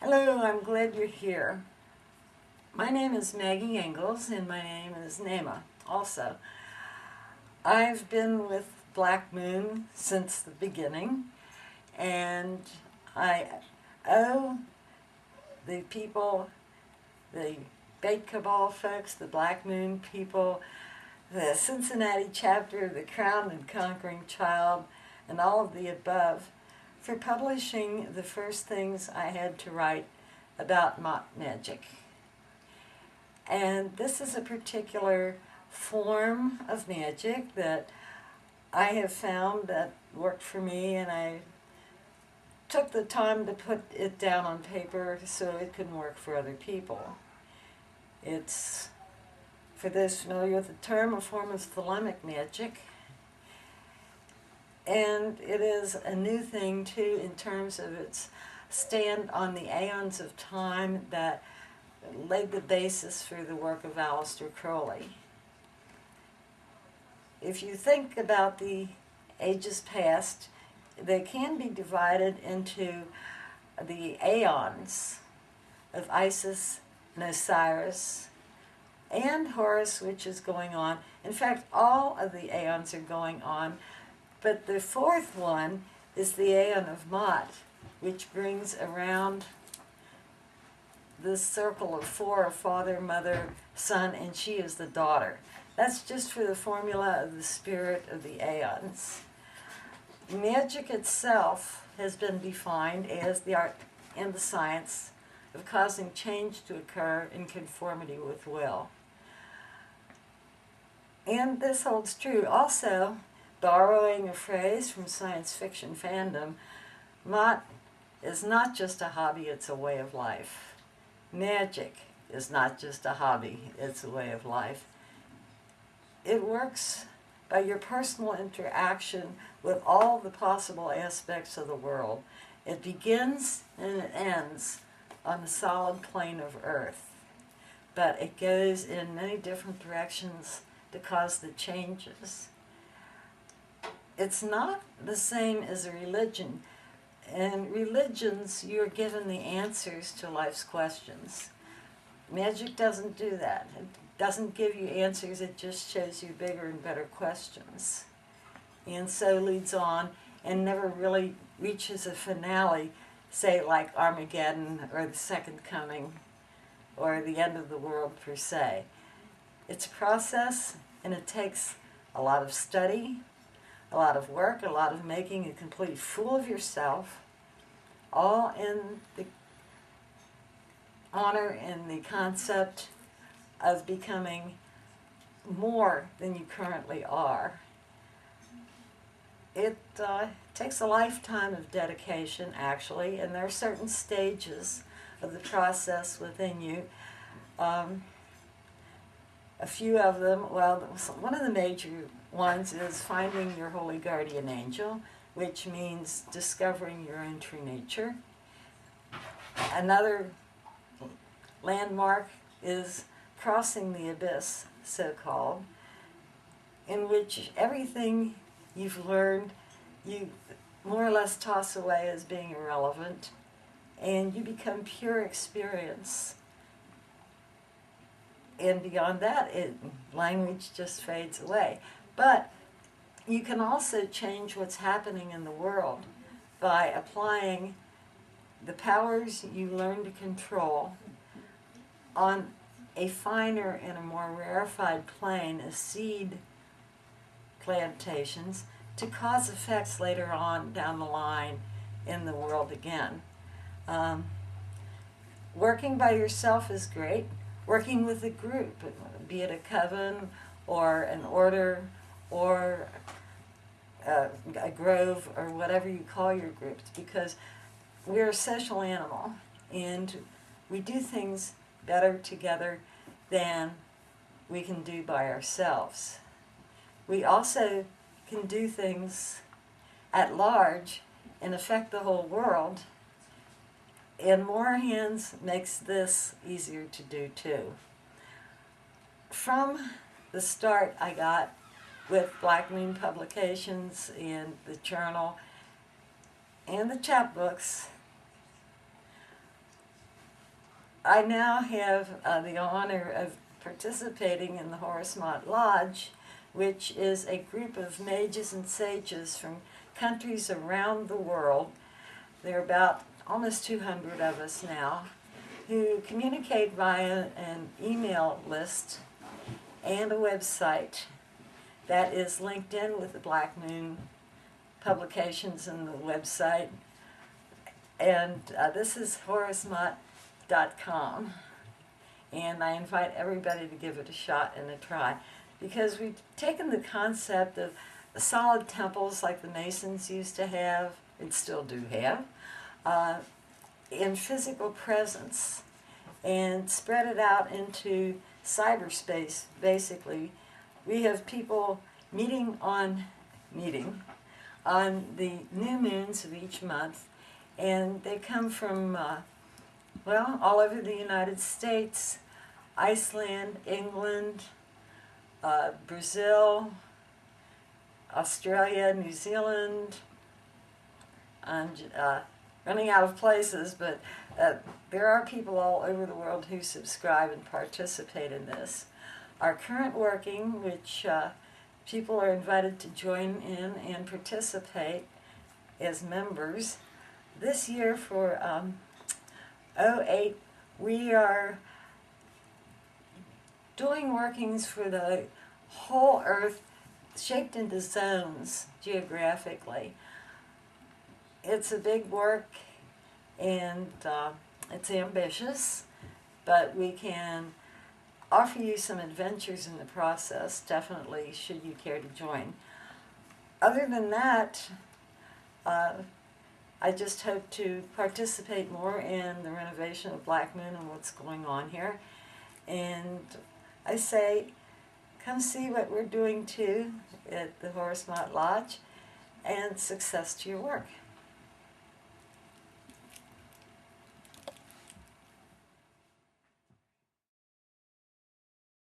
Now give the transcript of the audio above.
Hello, I'm glad you're here. My name is Maggie Ingalls, and my name is Nema also. I've been with Black Moon since the beginning, and I owe the people, the Bait Cabal folks, the Black Moon people, the Cincinnati chapter of the Crowned and Conquering Child, and all of the above, for publishing the first things I had to write about Mont magic. And this is a particular form of magic that I have found that worked for me, and I took the time to put it down on paper so it can work for other people. It's, for those familiar with the term, a form of thelemic magic. And it is a new thing, too, in terms of its stand on the Aeons of time that laid the basis for the work of Aleister Crowley. If you think about the ages past, they can be divided into the Aeons of Isis and Osiris and Horace, which is going on. In fact, all of the Aeons are going on. But the fourth one is the Aeon of Mont, which brings around this circle of four: father, mother, son, and she is the daughter. That's just for the formula of the spirit of the Aeons. Magic itself has been defined as the art and the science of causing change to occur in conformity with will. And this holds true also. Borrowing a phrase from science fiction fandom, Mont is not just a hobby, it's a way of life. Magic is not just a hobby, it's a way of life. It works by your personal interaction with all the possible aspects of the world. It begins and it ends on the solid plane of Earth, but it goes in many different directions to cause the changes. It's not the same as a religion. In religions, you're given the answers to life's questions. Magic doesn't do that. It doesn't give you answers, it just shows you bigger and better questions. And so leads on and never really reaches a finale, say like Armageddon or the Second Coming or the end of the world per se. It's a process, and it takes a lot of study, a lot of work, a lot of making a complete fool of yourself, all in the honor and the concept of becoming more than you currently are. It takes a lifetime of dedication, actually, and there are certain stages of the process within you. A few of them, well, one of the major ones is finding your holy guardian angel, which means discovering your own true nature. Another landmark is crossing the abyss, so-called, in which everything you've learned you more or less toss away as being irrelevant, and you become pure experience. And beyond that, language just fades away. But you can also change what's happening in the world by applying the powers you learn to control on a finer and a more rarefied plane as seed plantations to cause effects later on down the line in the world again. Working by yourself is great. Working with a group, be it a coven or an order or a grove or whatever you call your groups, because we're a social animal and we do things better together than we can do by ourselves. We also can do things at large and affect the whole world, and more hands makes this easier to do too. From the start I got with Black Moon Publications and the journal and the chapbooks, I now have the honor of participating in the Horace Mont Lodge, which is a group of mages and sages from countries around the world. There are about almost 200 of us now, who communicate via an email list and a website that is linked in with the Black Moon publications and the website. And this is HoraceMont.com. And I invite everybody to give it a shot and a try, because we've taken the concept of solid temples like the Masons used to have, and still do have, in physical presence, and spread it out into cyberspace, basically. We have people meeting on the new moons of each month, and they come from, well, all over the United States, Iceland, England, Brazil, Australia, New Zealand. I'm running out of places, but there are people all over the world who subscribe and participate in this. Our current working, which people are invited to join in and participate as members. This year for 08, we are doing workings for the whole Earth shaped into zones geographically. It's a big work, and it's ambitious, but we can offer you some adventures in the process, definitely, should you care to join. Other than that, I just hope to participate more in the renovation of Black Moon and what's going on here. And I say, come see what we're doing too at the Horace Mont Lodge, and success to your work.